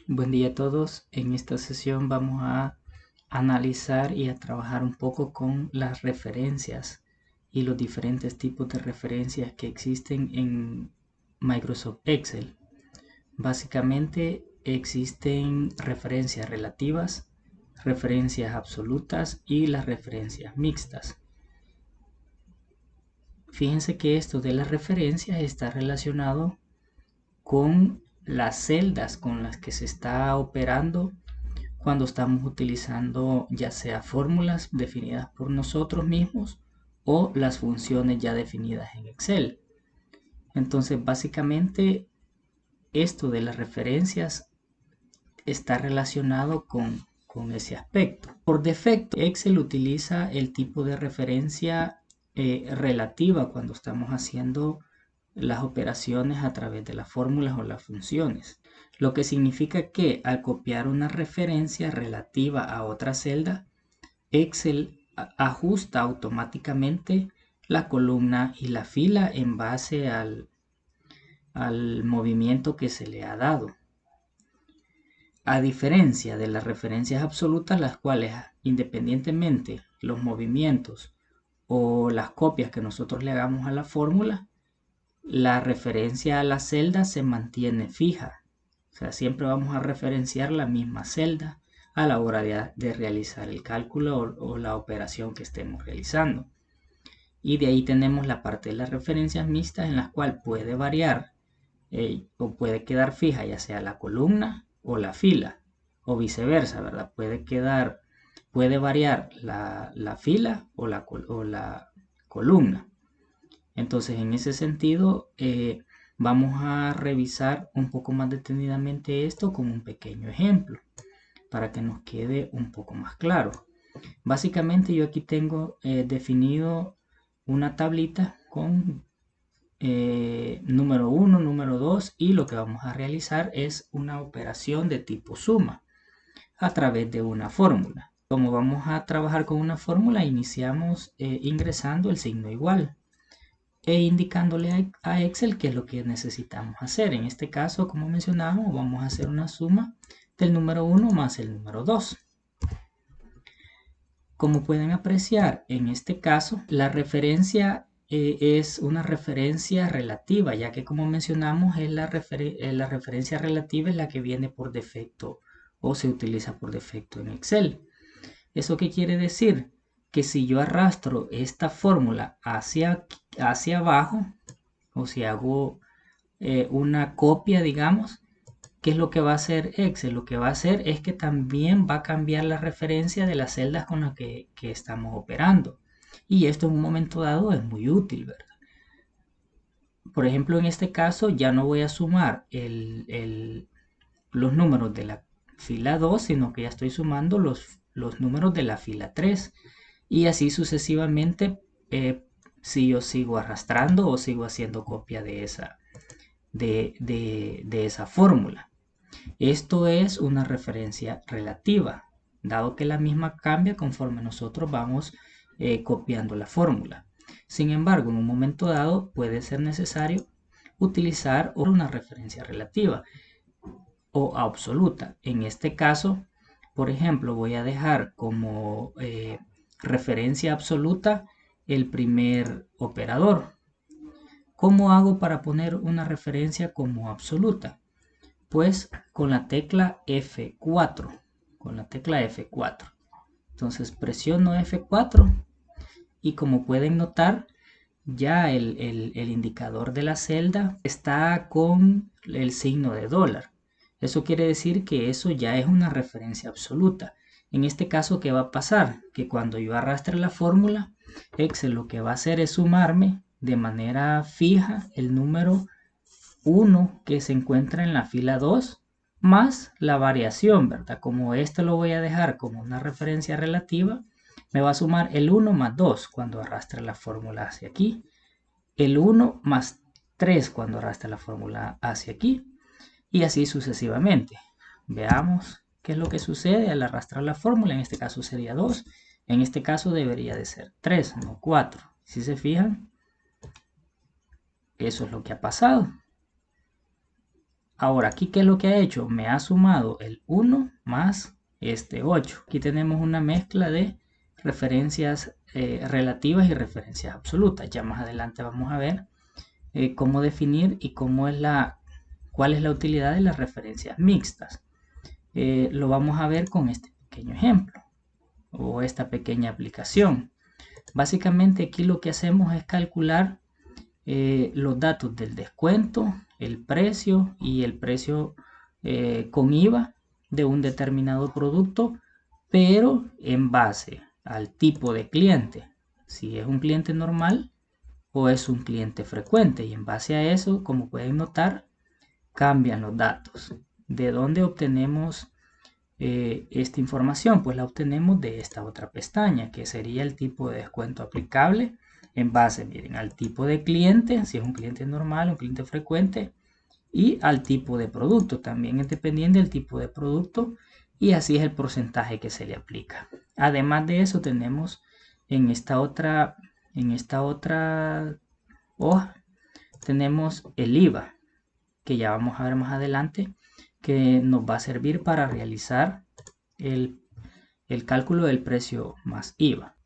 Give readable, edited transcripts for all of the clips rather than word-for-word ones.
Buen día a todos. En esta sesión vamos a analizar y a trabajar un poco con las referencias y los diferentes tipos de referencias que existen en Microsoft Excel. Básicamente existen referencias relativas, referencias absolutas y las referencias mixtas. Fíjense que esto de las referencias está relacionado con las celdas con las que se está operando cuando estamos utilizando ya sea fórmulas definidas por nosotros mismos o las funciones ya definidas en Excel. Entonces, básicamente, esto de las referencias está relacionado con ese aspecto. Por defecto, Excel utiliza el tipo de referencia relativa cuando estamos haciendo las operaciones a través de las fórmulas o las funciones, lo que significa que al copiar una referencia relativa a otra celda, Excel ajusta automáticamente la columna y la fila en base al movimiento que se le ha dado. A diferencia de las referencias absolutas, las cuales independientemente los movimientos o las copias que nosotros le hagamos a la fórmula, la referencia a la celda se mantiene fija. O sea, siempre vamos a referenciar la misma celda a la hora de realizar el cálculo o la operación que estemos realizando. Y de ahí tenemos la parte de las referencias mixtas en las cuales puede variar o puede quedar fija ya sea la columna o la fila o viceversa, ¿verdad? Puede variar la fila o la columna. Entonces, en ese sentido, vamos a revisar un poco más detenidamente esto con un pequeño ejemplo para que nos quede un poco más claro. Básicamente yo aquí tengo definido una tablita con número 1, número 2 y lo que vamos a realizar es una operación de tipo suma a través de una fórmula. Como vamos a trabajar con una fórmula, iniciamos ingresando el signo igual e indicándole a Excel qué es lo que necesitamos hacer. En este caso, como mencionamos, vamos a hacer una suma del número 1 más el número 2. Como pueden apreciar, en este caso, la referencia es una referencia relativa, ya que como mencionamos, la referencia relativa es la que viene por defecto o se utiliza por defecto en Excel. ¿Eso qué quiere decir? Que si yo arrastro esta fórmula hacia abajo, o si hago una copia, digamos, ¿qué es lo que va a hacer Excel? Lo que va a hacer es que también va a cambiar la referencia de las celdas con las que estamos operando. Y esto en un momento dado es muy útil, ¿verdad? Por ejemplo, en este caso ya no voy a sumar los números de la fila 2, sino que ya estoy sumando los números de la fila 3. Y así sucesivamente, si yo sigo arrastrando o sigo haciendo copia de esa fórmula. Esto es una referencia relativa, dado que la misma cambia conforme nosotros vamos copiando la fórmula. Sin embargo, en un momento dado puede ser necesario utilizar una referencia relativa o absoluta. En este caso, por ejemplo, voy a dejar como referencia absoluta el primer operador. ¿Cómo hago para poner una referencia como absoluta? Pues con la tecla F4. Con la tecla F4. Entonces presiono F4 y como pueden notar, ya el indicador de la celda está con el signo de dólar. Eso quiere decir que eso ya es una referencia absoluta. En este caso, ¿qué va a pasar? Que cuando yo arrastre la fórmula, Excel lo que va a hacer es sumarme de manera fija el número 1 que se encuentra en la fila 2 más la variación, ¿verdad? Como esto lo voy a dejar como una referencia relativa, me va a sumar el 1 más 2 cuando arrastre la fórmula hacia aquí, el 1 más 3 cuando arrastre la fórmula hacia aquí, y así sucesivamente. Veamos qué es lo que sucede al arrastrar la fórmula. En este caso sería 2, en este caso debería de ser 3, no 4. Si se fijan, eso es lo que ha pasado. Ahora, aquí, ¿qué es lo que ha hecho? Me ha sumado el 1 más este 8. Aquí tenemos una mezcla de referencias relativas y referencias absolutas. Ya más adelante vamos a ver cómo definir y cuál es la utilidad de las referencias mixtas. Lo vamos a ver con este pequeño ejemplo o esta pequeña aplicación. Básicamente aquí lo que hacemos es calcular los datos del descuento, el precio y el precio con IVA de un determinado producto, pero en base al tipo de cliente, si es un cliente normal o es un cliente frecuente, y en base a eso, como pueden notar, cambian los datos. ¿De dónde obtenemos esta información? Pues la obtenemos de esta otra pestaña, que sería el tipo de descuento aplicable en base, miren, al tipo de cliente, si es un cliente normal, un cliente frecuente, y al tipo de producto. También es dependiente del tipo de producto y así es el porcentaje que se le aplica. Además de eso tenemos en esta otra hoja, tenemos el IVA, que ya vamos a ver más adelante, que nos va a servir para realizar el cálculo del precio más IVA.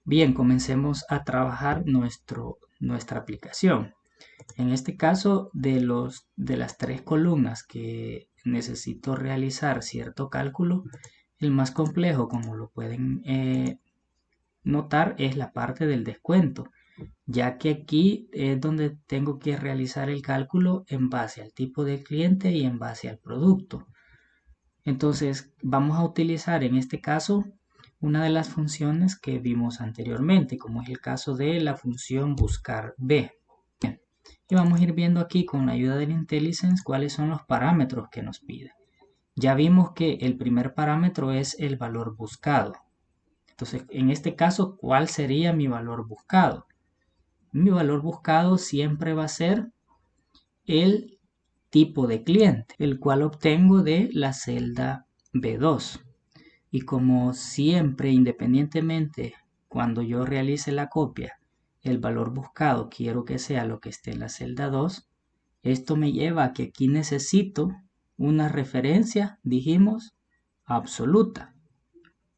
Bien, comencemos a trabajar nuestra aplicación. En este caso, de las 3 columnas que necesito realizar cierto cálculo, el más complejo, como lo pueden notar, es la parte del descuento, ya que aquí es donde tengo que realizar el cálculo en base al tipo de cliente y en base al producto. Entonces vamos a utilizar en este caso una de las funciones que vimos anteriormente, como es el caso de la función buscar B. Bien, y vamos a ir viendo aquí con la ayuda del IntelliSense cuáles son los parámetros que nos pide. Ya vimos que el primer parámetro es el valor buscado. Entonces, en este caso, ¿cuál sería mi valor buscado? Mi valor buscado siempre va a ser el tipo de cliente, el cual obtengo de la celda B2. Y como siempre, independientemente, cuando yo realice la copia, el valor buscado quiero que sea lo que esté en la celda 2, esto me lleva a que aquí necesito una referencia, dijimos, absoluta.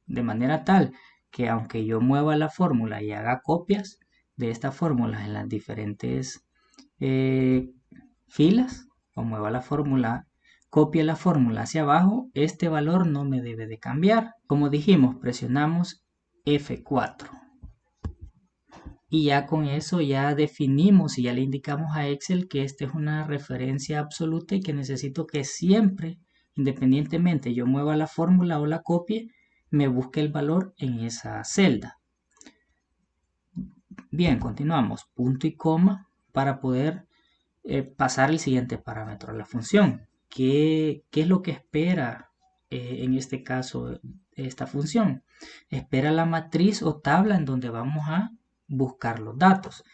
De manera tal que aunque yo mueva la fórmula y haga copias de esta fórmula en las diferentes filas, o mueva la fórmula, copie la fórmula hacia abajo, este valor no me debe de cambiar. Como dijimos, presionamos F4. Y ya con eso ya definimos y ya le indicamos a Excel que esta es una referencia absoluta y que necesito que siempre, independientemente yo mueva la fórmula o la copie, me busque el valor en esa celda. Bien, continuamos. Punto y coma para poder pasar el siguiente parámetro a la función. ¿Qué es lo que espera en este caso esta función? Espera la matriz o tabla en donde vamos a buscar los datos.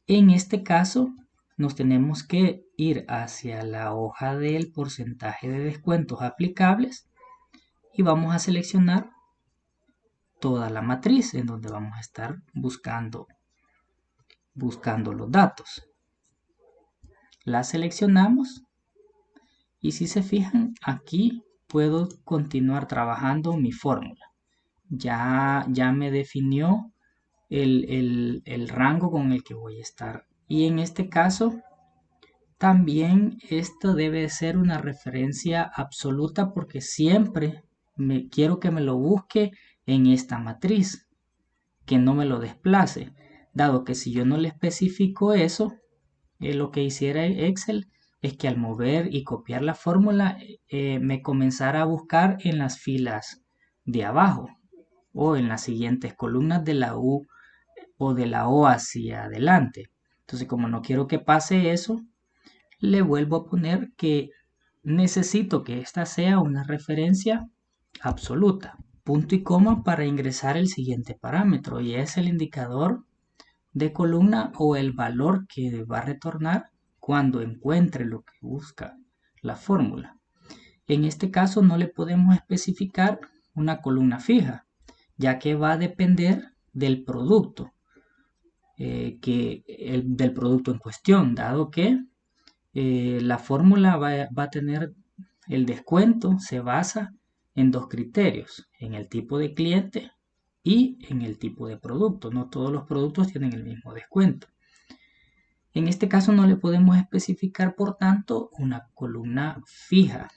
En este caso nos tenemos que ir hacia la hoja del porcentaje de descuentos aplicables y vamos a seleccionar toda la matriz en donde vamos a estar buscando los datos. La seleccionamos y si se fijan aquí puedo continuar trabajando mi fórmula. Ya me definió el rango con el que voy a estar. Y en este caso también esto debe ser una referencia absoluta porque siempre quiero que me lo busque en esta matriz, que no me lo desplace, dado que si yo no le especifico eso, lo que hiciera Excel es que al mover y copiar la fórmula me comenzara a buscar en las filas de abajo o en las siguientes columnas de la U o de la O hacia adelante. Entonces, como no quiero que pase eso, le vuelvo a poner que necesito que esta sea una referencia absoluta. Punto y coma para ingresar el siguiente parámetro y es el indicador de columna o el valor que va a retornar cuando encuentre lo que busca la fórmula. En este caso no le podemos especificar una columna fija, ya que va a depender del producto, del producto en cuestión, dado que La fórmula va a tener el descuento, se basa en dos criterios, en el tipo de cliente y en el tipo de producto. No todos los productos tienen el mismo descuento. En este caso no le podemos especificar, por tanto, una columna fija,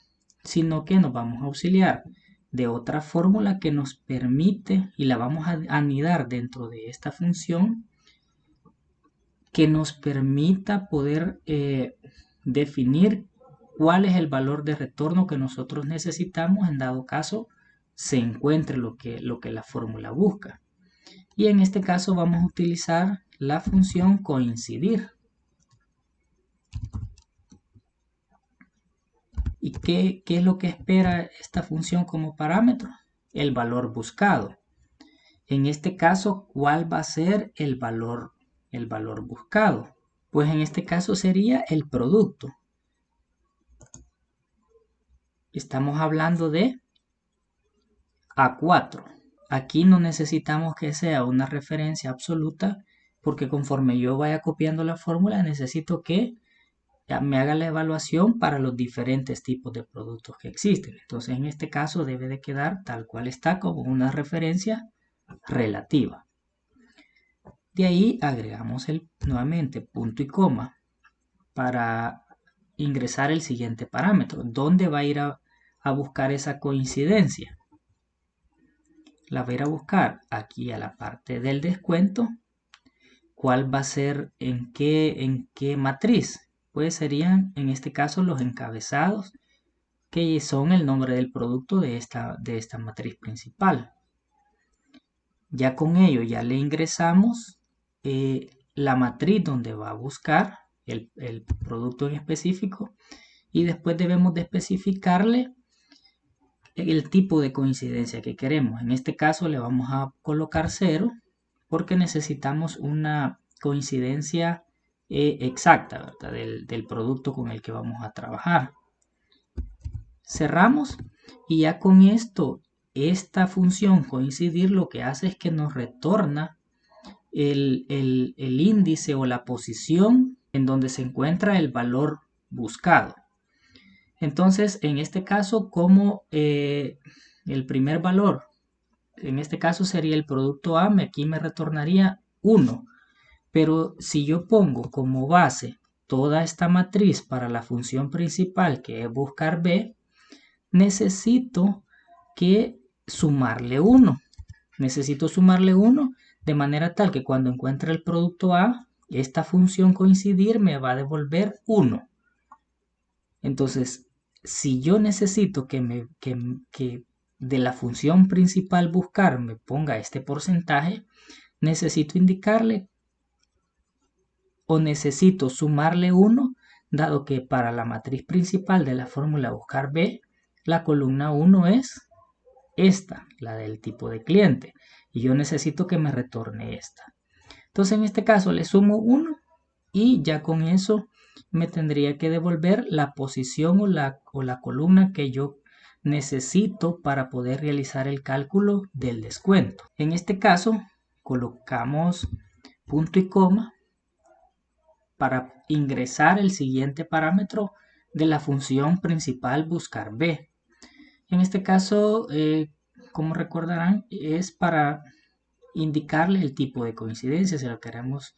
sino que nos vamos a auxiliar de otra fórmula que nos permite, y la vamos a anidar dentro de esta función, que nos permita poder definir cuál es el valor de retorno que nosotros necesitamos en dado caso se encuentre lo que la fórmula busca. Y en este caso vamos a utilizar la función coincidir. ¿Y qué es lo que espera esta función como parámetro? El valor buscado. En este caso, ¿cuál va a ser el valor buscado? Pues en este caso sería el producto. Estamos hablando de A4. Aquí no necesitamos que sea una referencia absoluta, porque conforme yo vaya copiando la fórmula, necesito que me haga la evaluación para los diferentes tipos de productos que existen. Entonces, en este caso debe de quedar tal cual está, como una referencia relativa. De ahí agregamos nuevamente punto y coma para ingresar el siguiente parámetro. ¿Dónde va a ir a buscar esa coincidencia? La va a ir a buscar aquí a la parte del descuento. ¿Cuál va a ser en qué matriz? Pues serían en este caso los encabezados, que son el nombre del producto de esta matriz principal. Ya con ello ya le ingresamos la matriz donde va a buscar el producto en específico, y después debemos de especificarle el tipo de coincidencia que queremos. En este caso le vamos a colocar 0 porque necesitamos una coincidencia exacta, ¿verdad? Del producto con el que vamos a trabajar. Cerramos y ya con esto, esta función coincidir lo que hace es que nos retorna el índice o la posición en donde se encuentra el valor buscado. Entonces, en este caso, como el primer valor, en este caso sería el producto A, aquí me retornaría 1. Pero si yo pongo como base toda esta matriz para la función principal, que es buscar B, necesito que sumarle 1. Necesito sumarle 1 de manera tal que cuando encuentre el producto A, esta función coincidir me va a devolver 1. Entonces, si yo necesito que de la función principal buscar me ponga este porcentaje, necesito indicarle o necesito sumarle 1, dado que para la matriz principal de la fórmula buscar B, la columna 1 es esta, la del tipo de cliente, y yo necesito que me retorne esta. Entonces en este caso le sumo 1 y ya con eso me tendría que devolver la posición o la columna que yo necesito para poder realizar el cálculo del descuento. En este caso colocamos punto y coma para ingresar el siguiente parámetro de la función principal buscar B. En este caso, como recordarán, es para indicarle el tipo de coincidencia, si lo queremos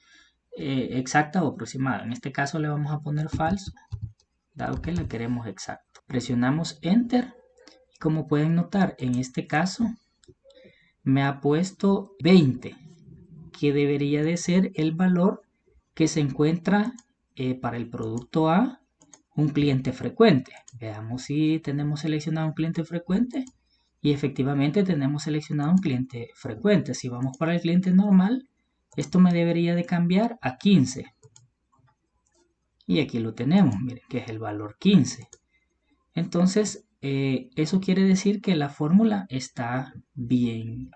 exacta o aproximada. En este caso le vamos a poner falso, dado que la queremos exacta. Presionamos Enter y como pueden notar, en este caso me ha puesto 20, que debería de ser el valor que se encuentra para el producto A, un cliente frecuente. Veamos si tenemos seleccionado un cliente frecuente. Y efectivamente tenemos seleccionado un cliente frecuente. Si vamos para el cliente normal, esto me debería de cambiar a 15. Y aquí lo tenemos, miren, que es el valor 15. Entonces, eso quiere decir que la fórmula está bien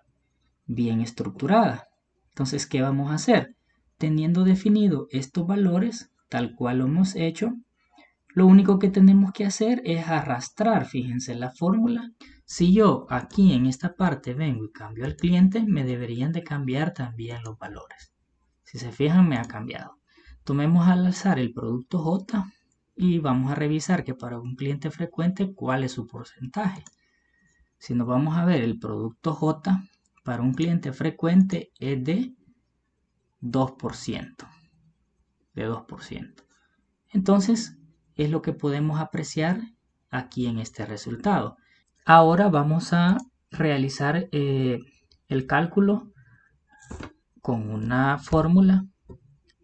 estructurada. Entonces, ¿qué vamos a hacer? Teniendo definido estos valores, tal cual lo hemos hecho, lo único que tenemos que hacer es arrastrar, fíjense, la fórmula. Si yo aquí en esta parte vengo y cambio al cliente, me deberían de cambiar también los valores. Si se fijan, me ha cambiado. Tomemos al alzar el producto J y vamos a revisar que para un cliente frecuente, ¿cuál es su porcentaje? Si nos vamos a ver el producto J, para un cliente frecuente es de 2%. De 2%. Entonces, es lo que podemos apreciar aquí en este resultado. Ahora vamos a realizar el cálculo con una fórmula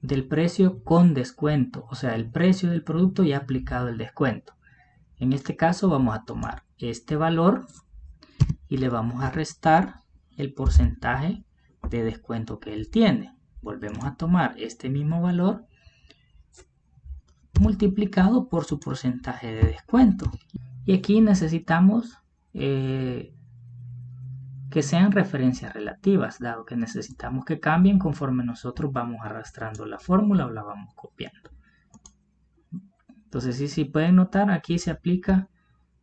del precio con descuento, o sea, el precio del producto ya aplicado el descuento. En este caso vamos a tomar este valor y le vamos a restar el porcentaje de descuento que él tiene. Volvemos a tomar este mismo valor multiplicado por su porcentaje de descuento. Y aquí necesitamos que sean referencias relativas, dado que necesitamos que cambien conforme nosotros vamos arrastrando la fórmula o la vamos copiando. Entonces, si pueden notar, aquí se aplica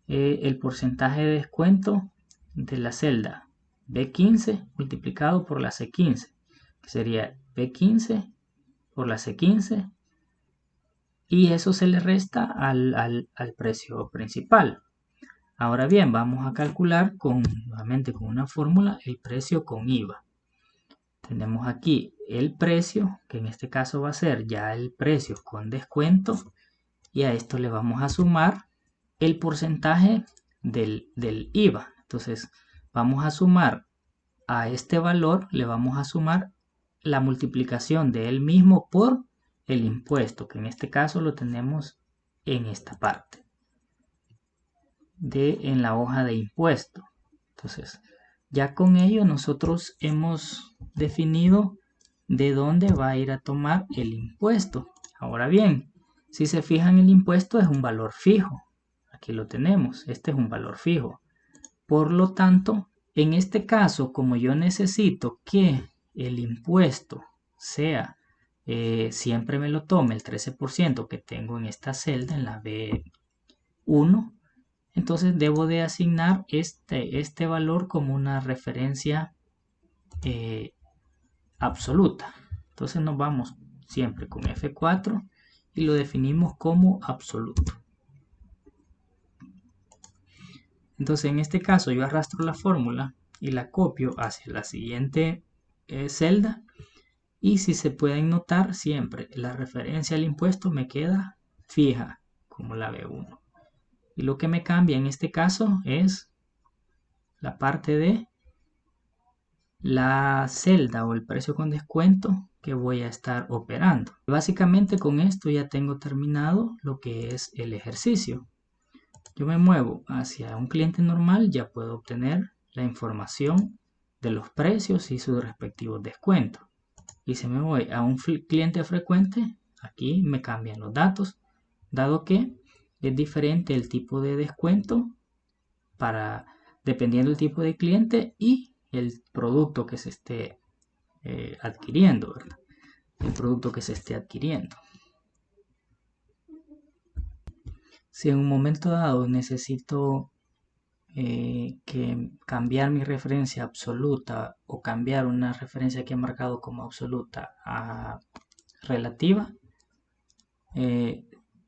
el porcentaje de descuento de la celda B15 multiplicado por la C15, que sería B15 por la C15, y eso se le resta al precio principal. Ahora bien, vamos a calcular nuevamente con una fórmula el precio con IVA. Tenemos aquí el precio, que en este caso va a ser ya el precio con descuento, y a esto le vamos a sumar el porcentaje del IVA. Entonces vamos a sumar a este valor, le vamos a sumar la multiplicación de él mismo por el impuesto, que en este caso lo tenemos en esta parte, en la hoja de impuesto. Entonces, ya con ello nosotros hemos definido de dónde va a ir a tomar el impuesto. Ahora bien, si se fijan, el impuesto es un valor fijo. Aquí lo tenemos, este es un valor fijo. Por lo tanto, en este caso, como yo necesito que el impuesto sea, siempre me lo tome el 13% que tengo en esta celda, en la B1, entonces debo de asignar este valor como una referencia absoluta. Entonces nos vamos siempre con F4 y lo definimos como absoluto. Entonces en este caso yo arrastro la fórmula y la copio hacia la siguiente celda, y si se pueden notar, siempre la referencia al impuesto me queda fija como la B1, y lo que me cambia en este caso es la parte de la celda o el precio con descuento que voy a estar operando. Básicamente con esto ya tengo terminado lo que es el ejercicio. Yo me muevo hacia un cliente normal, ya puedo obtener la información de los precios y sus respectivos descuentos. Y si me voy a un cliente frecuente, aquí me cambian los datos, dado que es diferente el tipo de descuento dependiendo del tipo de cliente y el producto que se esté adquiriendo, ¿verdad? El producto que se esté adquiriendo. Si en un momento dado necesito que cambiar mi referencia absoluta o cambiar una referencia que he marcado como absoluta a relativa,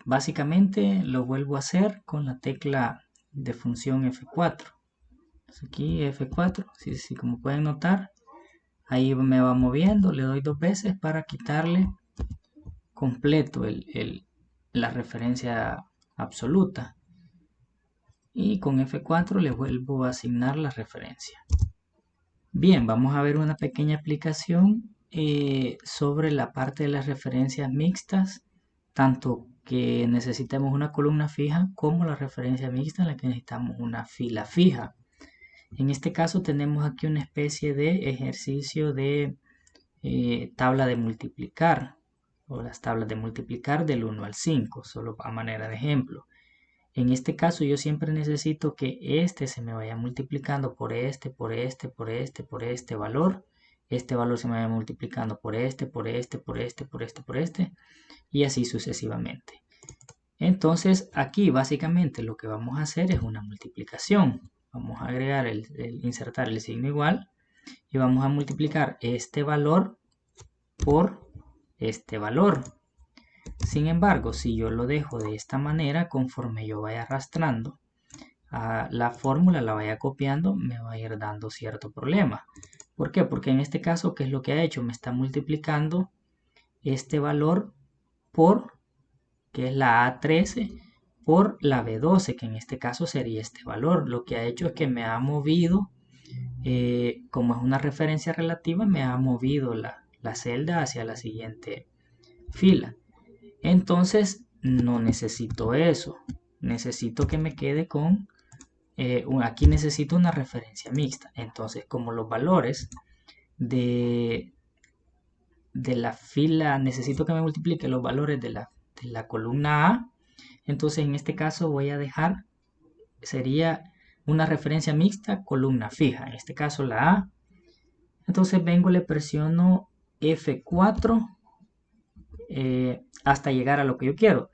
básicamente lo vuelvo a hacer con la tecla de función F4. Entonces aquí F4, sí, como pueden notar, ahí me va moviendo, le doy 2 veces para quitarle completo la referencia absoluta, y con F4 le vuelvo a asignar la referencia. Bien, vamos a ver una pequeña aplicación sobre la parte de las referencias mixtas, tanto que necesitemos una columna fija como la referencia mixta en la que necesitamos una fila fija. En este caso tenemos aquí una especie de ejercicio de tabla de multiplicar, o las tablas de multiplicar del 1 al 5, solo a manera de ejemplo. En este caso yo siempre necesito que este se me vaya multiplicando por este, por este, por este, por este valor. Este valor se me vaya multiplicando por este, por este, por este, por este, por este, y así sucesivamente. Entonces aquí básicamente lo que vamos a hacer es una multiplicación. Vamos a agregar insertar el signo igual y vamos a multiplicar este valor por este valor. Sin embargo, si yo lo dejo de esta manera, conforme yo vaya arrastrando a la fórmula, la vaya copiando, me va a ir dando cierto problema. ¿Por qué? Porque en este caso, ¿qué es lo que ha hecho? Me está multiplicando este valor por, que es la A13, por la B12, que en este caso sería este valor. Lo que ha hecho es que me ha movido, como es una referencia relativa, me ha movido la celda hacia la siguiente fila. Entonces, no necesito eso. Necesito que me quede con... aquí necesito una referencia mixta. Entonces, como los valores de la fila, necesito que me multiplique los valores de la columna A, entonces en este caso voy a dejar, sería una referencia mixta, columna fija, en este caso la A. Entonces vengo, le presiono F4 hasta llegar a lo que yo quiero.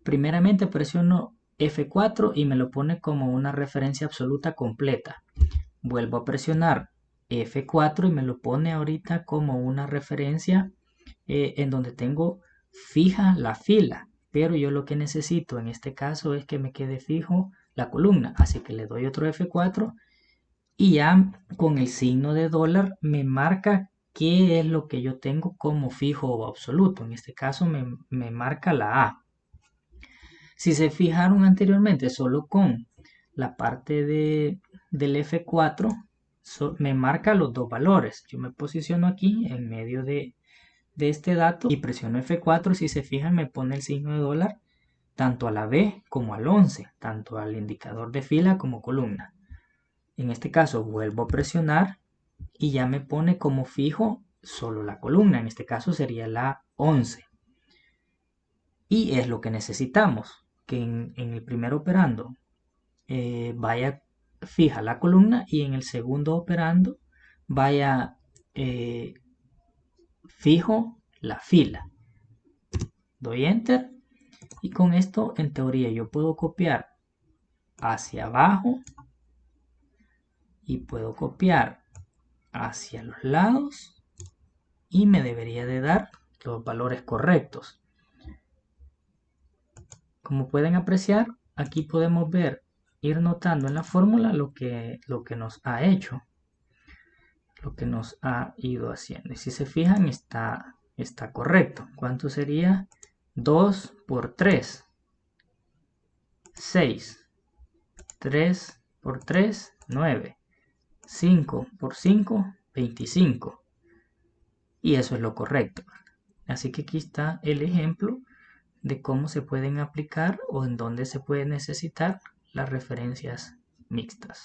Primeramente presiono F4 y me lo pone como una referencia absoluta completa. Vuelvo a presionar F4 y me lo pone ahorita como una referencia en donde tengo fija la fila, pero yo lo que necesito en este caso es que me quede fijo la columna, así que le doy otro F4 y ya con el signo de dólar me marca qué es lo que yo tengo como fijo o absoluto. En este caso me marca la A. Si se fijaron anteriormente solo con la parte del F4, me marca los dos valores. Yo me posiciono aquí en medio de este dato y presiono F4. Si se fijan, me pone el signo de dólar tanto a la B como al 11, tanto al indicador de fila como columna. En este caso vuelvo a presionar y ya me pone como fijo solo la columna. En este caso sería la 11. Y es lo que necesitamos, que en el primer operando vaya fija la columna y en el segundo operando vaya fijo la fila. Doy enter y con esto en teoría yo puedo copiar hacia abajo y puedo copiar hacia los lados y me debería de dar los valores correctos. Como pueden apreciar, aquí podemos ver, ir notando en la fórmula lo que nos ha hecho, lo que nos ha ido haciendo. Y si se fijan, está correcto. ¿Cuánto sería? 2 por 3, 6. 3 por 3, 9. 5 por 5, 25. Y eso es lo correcto. Así que aquí está el ejemplo de cómo se pueden aplicar o en dónde se pueden necesitar las referencias mixtas.